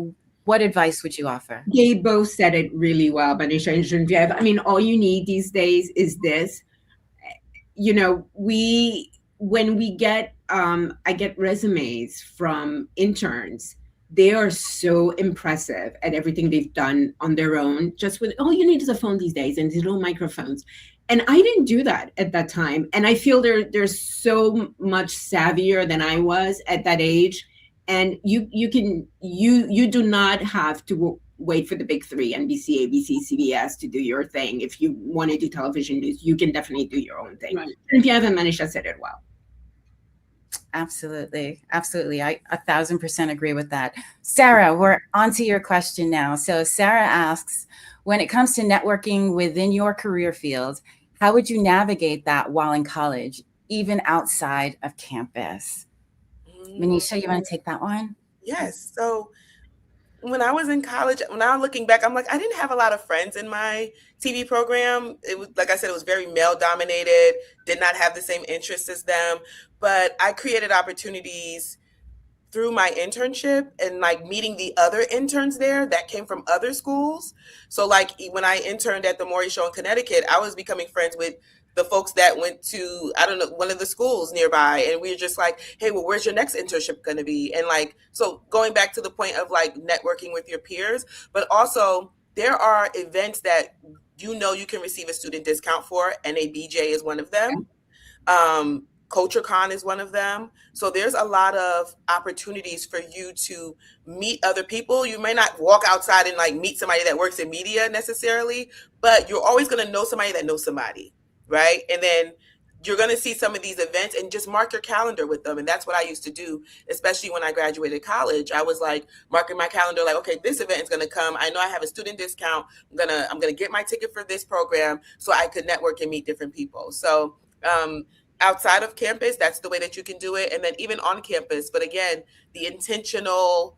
What advice would you offer? They both said it really well, Manisha and Genevieve. I mean, all you need these days is this. You know, when we get, I get resumes from interns. They are so impressive at everything they've done on their own, just with, all you need is a phone these days and these little microphones. And I didn't do that at that time. And I feel they're so much savvier than I was at that age. And you do not have to wait for the big three, NBC, ABC, CBS, to do your thing. If you want to do television news, you can definitely do your own thing. Right. And if you haven't, Manisha said it well. Absolutely. Absolutely. I 1,000% agree with that. Sarah, we're on to your question now. So Sarah asks, when it comes to networking within your career field, how would you navigate that while in college, even outside of campus? Manisha, you want to take that one? Yes. So when I was in college, when I'm looking back, I'm like, I didn't have a lot of friends in my TV program. It was, like I said, it was very male dominated, did not have the same interests as them. But I created opportunities through my internship and like meeting the other interns there that came from other schools. So like when I interned at the Maury Show in Connecticut, I was becoming friends with the folks that went to, I don't know, one of the schools nearby. And we were just like, hey, well, where's your next internship going to be? And like, so going back to the point of like networking with your peers, but also there are events that you know you can receive a student discount for. NABJ is one of them. CultureCon is one of them. So there's a lot of opportunities for you to meet other people. You may not walk outside and like meet somebody that works in media necessarily, but you're always going to know somebody that knows somebody, right? And then you're going to see some of these events and just mark your calendar with them. And that's what I used to do, especially when I graduated college. I was like marking my calendar like, okay, this event is going to come. I know I have a student discount. I'm going to get my ticket for this program so I could network and meet different people. So, outside of campus, that's the way that you can do it. And then even on campus, but again, the intentional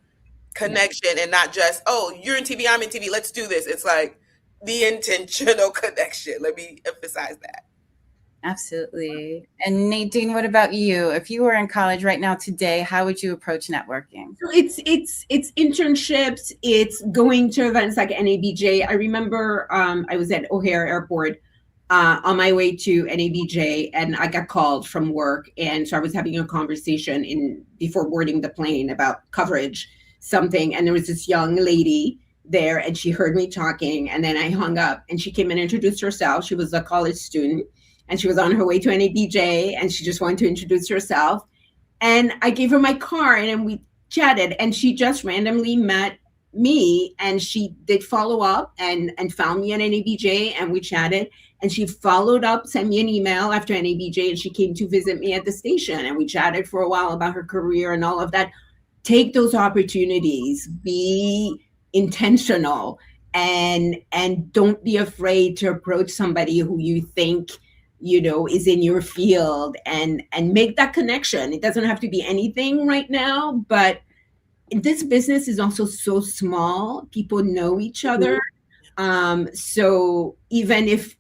connection and not just, oh, you're in TV, I'm in TV, let's do this. It's like the intentional connection. Let me emphasize that. Absolutely. And Nadine, what about you? If you were in college right now today, how would you approach networking? So it's internships, it's going to events like NABJ. I remember I was at O'Hare Airport on my way to NABJ, and I got called from work. And so I was having a conversation before boarding the plane about coverage, something. And there was this young lady there, and she heard me talking. And then I hung up, and she came and introduced herself. She was a college student, and she was on her way to NABJ, and she just wanted to introduce herself. And I gave her my card, and then we chatted, and she just randomly met me, and she did follow up and found me at NABJ, and we chatted. And she followed up, sent me an email after NABJ, and she came to visit me at the station. And we chatted for a while about her career and all of that. Take those opportunities, be intentional, and don't be afraid to approach somebody who you think, you know, is in your field, and make that connection. It doesn't have to be anything right now, but this business is also so small. People know each other. So even if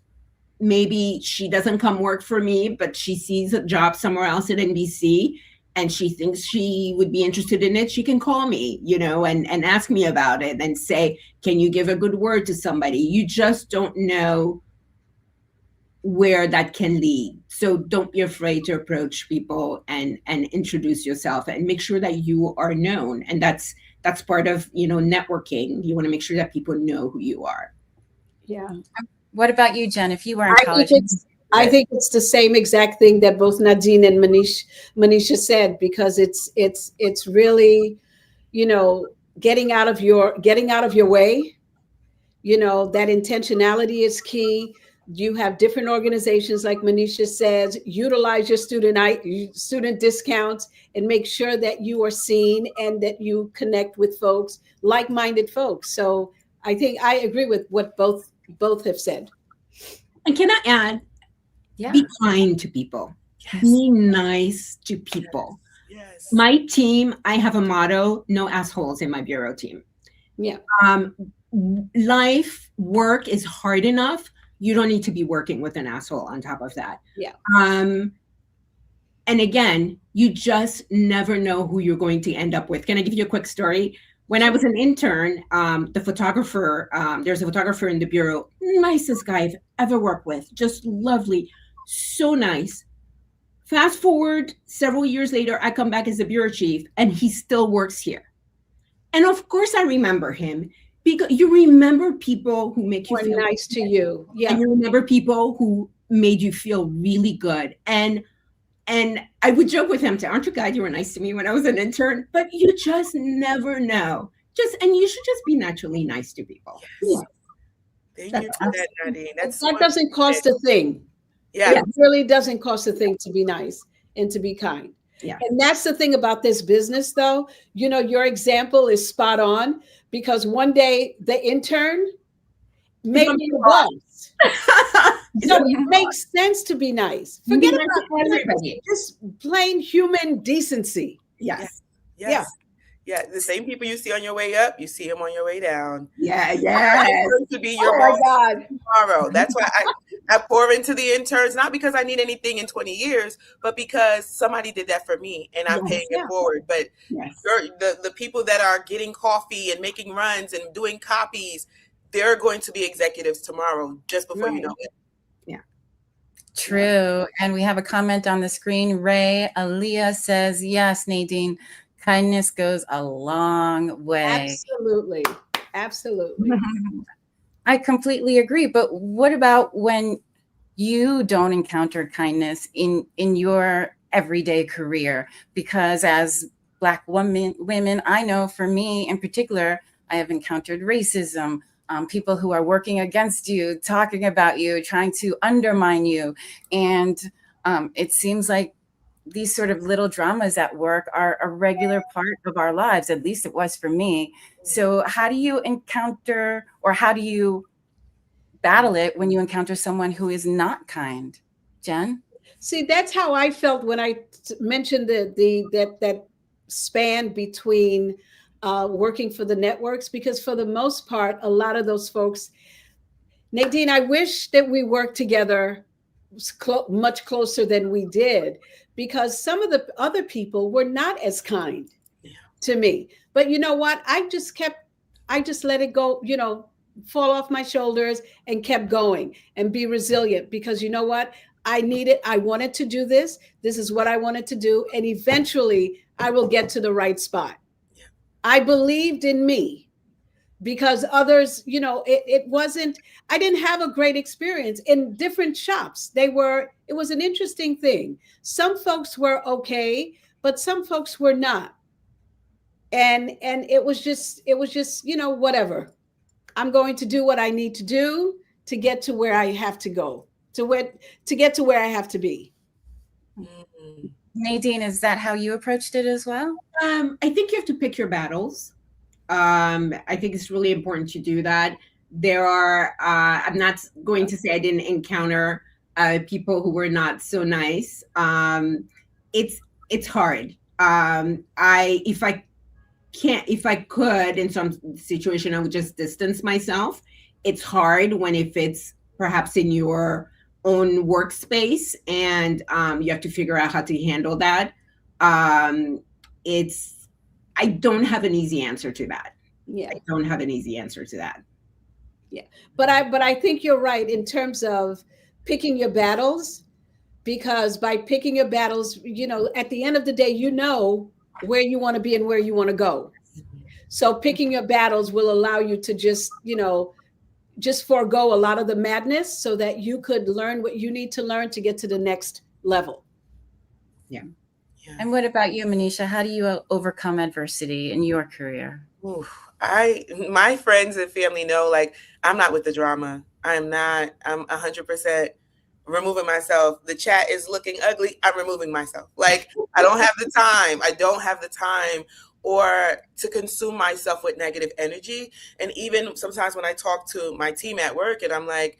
maybe she doesn't come work for me, but she sees a job somewhere else at NBC and she thinks she would be interested in it, she can call me, you know, and ask me about it and say, can you give a good word to somebody? You just don't know where that can lead. So don't be afraid to approach people and introduce yourself and make sure that you are known. And that's part of, you know, networking. You want to make sure that people know who you are. Yeah. What about you, Jen? If you were in college, I think it's the same exact thing that both Nadine and Manisha said, because it's really, you know, getting out of your way. You know, that intentionality is key. You have different organizations, like Manisha says, utilize your student discounts and make sure that you are seen and that you connect with folks, like-minded folks. So I think I agree with what both have said. And can I add, be kind to people. Yes. Be nice to people. Yes. My team, I have a motto: no assholes in my bureau team. Yeah. Life, work is hard enough. You don't need to be working with an asshole on top of that. Yeah. And again, you just never know who you're going to end up with. Can I give you a quick story? When I was an intern, the photographer, there's a photographer in the bureau, nicest guy I've ever worked with, just lovely, so nice. Fast forward several years later, I come back as the bureau chief and he still works here. And of course I remember him, because you remember people who make you feel nice to you. Yeah. And you remember people who made you feel really good. And I would joke with him, aren't you glad you were nice to me when I was an intern? But you just never know. And you should just be naturally nice to people. Yes. Yeah. Thank you for that, Nadine. That doesn't cost a thing. Yeah. It really doesn't cost a thing to be nice and to be kind. Yeah. And that's the thing about this business, though. You know, your example is spot on, because one day the intern made me the boss. So it makes sense to be nice. Forget about everybody. Just plain human decency. Yes. Yes. Yeah. The same people you see on your way up, you see them on your way down. Yeah. Yeah. To be your boss tomorrow. That's why I pour into the interns, not because I need anything in 20 years, but because somebody did that for me and I'm paying it forward. But the people that are getting coffee and making runs and doing copies, they're going to be executives tomorrow, just before you know it. Yeah. True. And we have a comment on the screen. Ray Aaliyah says, yes, Nadine, kindness goes a long way. Absolutely. Absolutely. I completely agree. But what about when you don't encounter kindness in your everyday career? Because as Black women, I know for me in particular, I have encountered racism, people who are working against you, talking about you, trying to undermine you. And it seems like these sort of little dramas at work are a regular part of our lives. At least it was for me. So how do you encounter, or how do you battle it when you encounter someone who is not kind? Jen? See, that's how I felt when I mentioned that span between working for the networks, because for the most part, a lot of those folks, Nadine, I wish that we worked together much closer than we did, because some of the other people were not as kind to me. But you know what? I just let it go, you know, fall off my shoulders and kept going and be resilient, because you know what? I wanted to do this. This is what I wanted to do. And eventually I will get to the right spot. I believed in me, because others, you know, it wasn't, I didn't have a great experience in different shops. It was an interesting thing. Some folks were okay, but some folks were not. And it was just, you know, whatever. I'm going to do what I need to do to get to where I have to go. to get to where I have to be. Mm. Nadine, is that how you approached it as well? I think you have to pick your battles. I think it's really important to do that. There are, I'm not going to say I didn't encounter people who were not so nice. It's hard. If I could, in some situation, I would just distance myself. It's hard if it's perhaps in your own workspace, and you have to figure out how to handle that. It's I don't have an easy answer to that. Yeah. I don't have an easy answer to that. Yeah. But I think you're right in terms of picking your battles, because by picking your battles, at the end of the day, where you want to be and where you want to go. So picking your battles will allow you to just forego a lot of the madness so that you could learn what you need to learn to get to the next level. Yeah. And what about you, Manisha? How do you overcome adversity in your career? Ooh, my friends and family know, like, I'm not with the drama. I'm 100% removing myself. The chat is looking ugly. I'm removing myself. Like, I don't have the time. I don't have the time or to consume myself with negative energy. And even sometimes when I talk to my team at work and I'm like,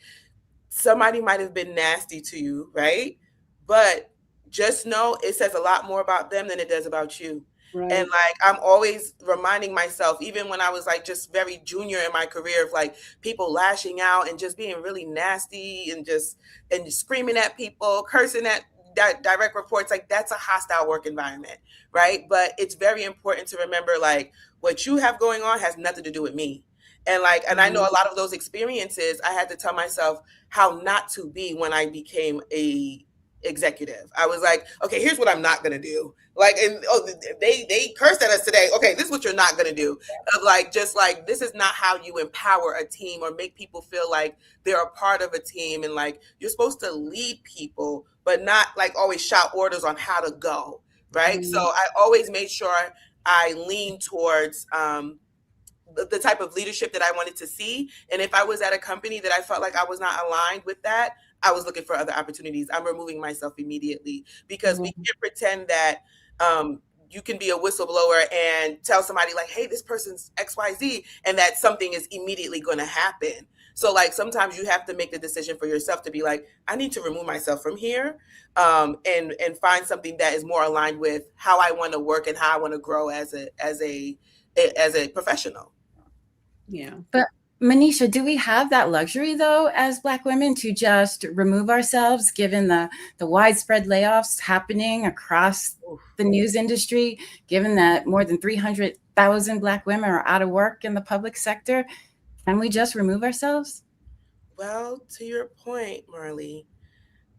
somebody might have been nasty to you, right? But just know it says a lot more about them than it does about you. Right. And like, I'm always reminding myself, even when I was like just very junior in my career, of like people lashing out and just being really nasty and screaming at people, cursing at direct reports, like that's a hostile work environment, right? But it's very important to remember, like, what you have going on has nothing to do with me. And like, and I know a lot of those experiences, I had to tell myself how not to be when I became a executive. I was like, okay, here's what I'm not going to do. Like, and they cursed at us today. Okay, this is what you're not going to do. Of like, just like, this is not how you empower a team or make people feel like they're a part of a team. And like, you're supposed to lead people, but not like always shout orders on how to go. Right. Mm-hmm. So I always made sure I lean towards, the type of leadership that I wanted to see. And if I was at a company that I felt like I was not aligned with that, I was looking for other opportunities. I'm removing myself immediately, because we can't pretend that you can be a whistleblower and tell somebody like, hey, this person's XYZ, and that something is immediately going to happen. So like, sometimes you have to make the decision for yourself to be like, I need to remove myself from here, and find something that is more aligned with how I want to work and how I want to grow as a professional. Yeah. But Manisha, do we have that luxury though, as Black women, to just remove ourselves, given the widespread layoffs happening across the news industry, given that more than 300,000 Black women are out of work in the public sector? Can we just remove ourselves? Well, to your point, Marley,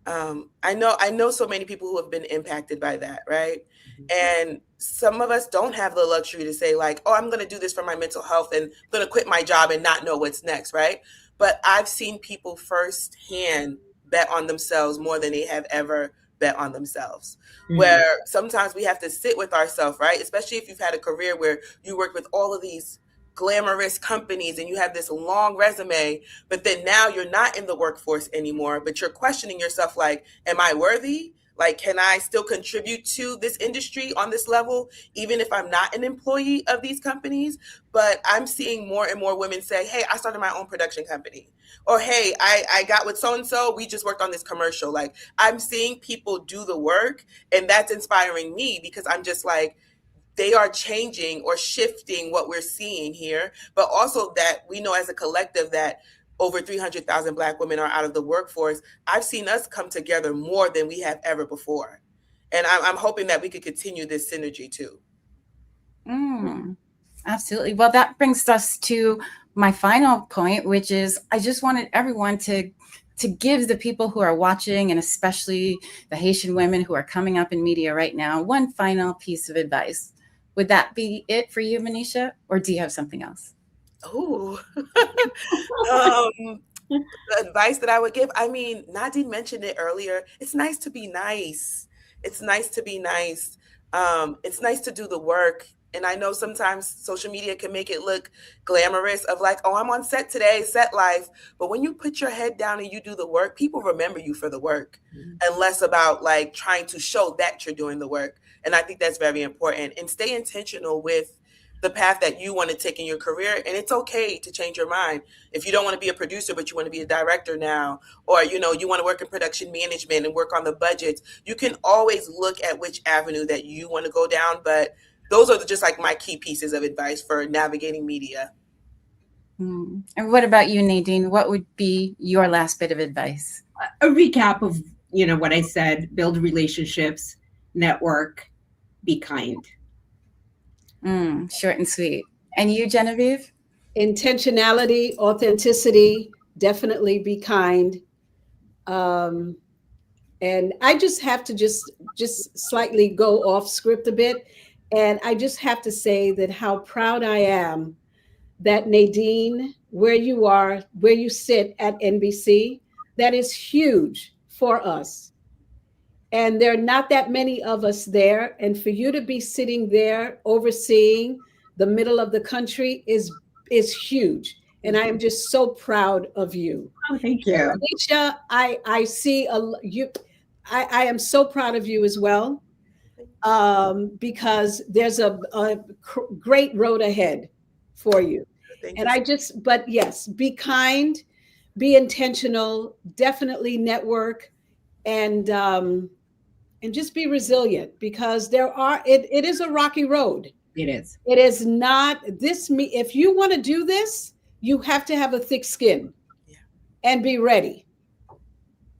I know so many people who have been impacted by that, right? And some of us don't have the luxury to say like, oh, I'm going to do this for my mental health and I'm going to quit my job and not know what's next, right? But I've seen people firsthand bet on themselves more than they have ever bet on themselves. Where sometimes we have to sit with ourselves, right? Especially if you've had a career where you worked with all of these glamorous companies and you have this long resume, but then now you're not in the workforce anymore, but you're questioning yourself like, am I worthy? Like, can I still contribute to this industry on this level, even if I'm not an employee of these companies? But I'm seeing more and more women say, hey, I started my own production company. Or, hey, I got with so-and-so, we just worked on this commercial. Like, I'm seeing people do the work, and that's inspiring me, because I'm just like, they are changing or shifting what we're seeing here, but also that we know as a collective that over 300,000 Black women are out of the workforce. I've seen us come together more than we have ever before. And I'm hoping that we could continue this synergy too. Absolutely. Well, that brings us to my final point, which is I just wanted everyone to give the people who are watching, and especially the Haitian women who are coming up in media right now, one final piece of advice. Would that be it for you, Manisha? Or do you have something else? Oh, the advice that I would give, I mean, Nadine mentioned it earlier. It's nice to be nice. It's nice to be nice. It's nice to do the work And I know sometimes social media can make it look glamorous of like, oh, I'm on set today, set life. But when you put your head down and you do the work, people remember you for the work and less about like trying to show that you're doing the work. And I think that's very important. And stay intentional with the path that you want to take in your career. And it's okay to change your mind. If you don't want to be a producer, but you want to be a director now, or, you know, you want to work in production management and work on the budgets, you can always look at which avenue that you want to go down. But those are just like my key pieces of advice for navigating media. And what about you, Nadine? What would be your last bit of advice? A recap of, you know, what I said: build relationships, network, be kind. Short and sweet. And you, Genevieve? Intentionality, authenticity, definitely be kind. And I just have to just slightly go off script a bit. And I just have to say that how proud I am that Nadine, where you are, where you sit at NBC, that is huge for us. And there are not that many of us there. And for you to be sitting there overseeing the middle of the country is huge. And I am just so proud of you. Oh, thank you. Alicia, I see you. I am so proud of you as well, because there's a great road ahead for you. And but yes, be kind, be intentional, definitely network, and just be resilient, because it is a rocky road. It is. It is not this. If you want to do this, you have to have a thick skin and be ready.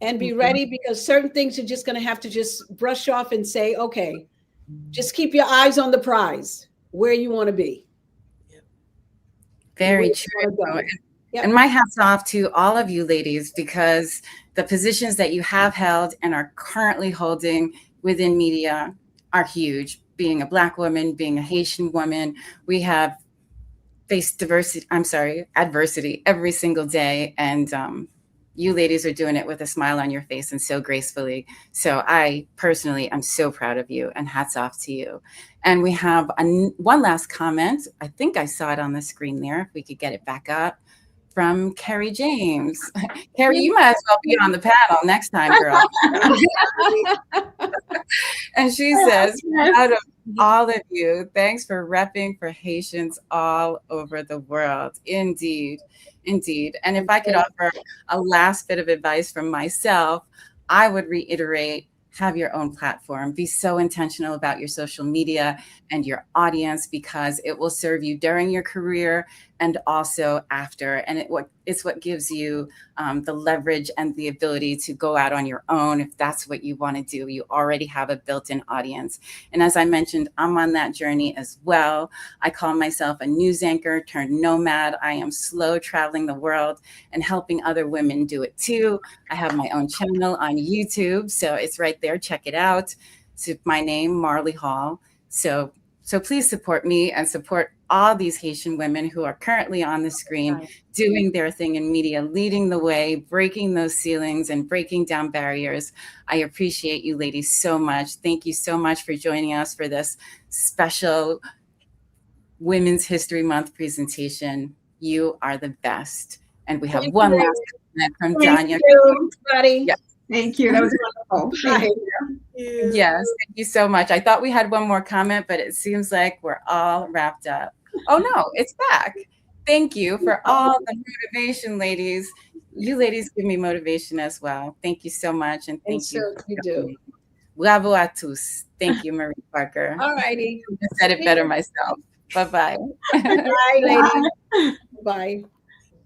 And be ready, because certain things you're just going to have to just brush off and say, okay, just keep your eyes on the prize, where you want to be. Very true. Yep. And my hat's off to all of you ladies, because the positions that you have held and are currently holding within media are huge. Being a Black woman, being a Haitian woman, we have faced adversity every single day. And you ladies are doing it with a smile on your face and so gracefully. So I personally am so proud of you, and hats off to you. And we have one last comment. I think I saw it on the screen there. If we could get it back up, from Carrie James. Carrie, you might as well be on the panel next time, girl. And she says, out of all of you, thanks for repping for Haitians all over the world. Indeed, indeed. And if I could offer a last bit of advice from myself, I would reiterate, have your own platform. Be so intentional about your social media and your audience, because it will serve you during your career and also after. And it's what gives you the leverage and the ability to go out on your own if that's what you want to do. You already have a built-in audience. And as I mentioned, I'm on that journey as well. I call myself a news anchor turned nomad. I am slow traveling the world and helping other women do it too. I have my own channel on YouTube, so it's right there. Check it out. It's my name, Marley Hall. So please support me and support all these Haitian women who are currently on the screen, doing their thing in media, leading the way, breaking those ceilings and breaking down barriers. I appreciate you ladies so much. Thank you so much for joining us for this special Women's History Month presentation. You are the best. And we have one last comment from Danya. Thank you, everybody. Yes. Thank you. That was wonderful. Thank you. Yes, thank you so much. I thought we had one more comment, but it seems like we're all wrapped up. Oh no, it's back. Thank you for all the motivation, ladies. You ladies give me motivation as well. Thank you so much. And thank you. You do. Bravo à tous. Thank you, Marie Parker. All righty. I said it better myself. Bye-bye. Bye, ladies. Bye.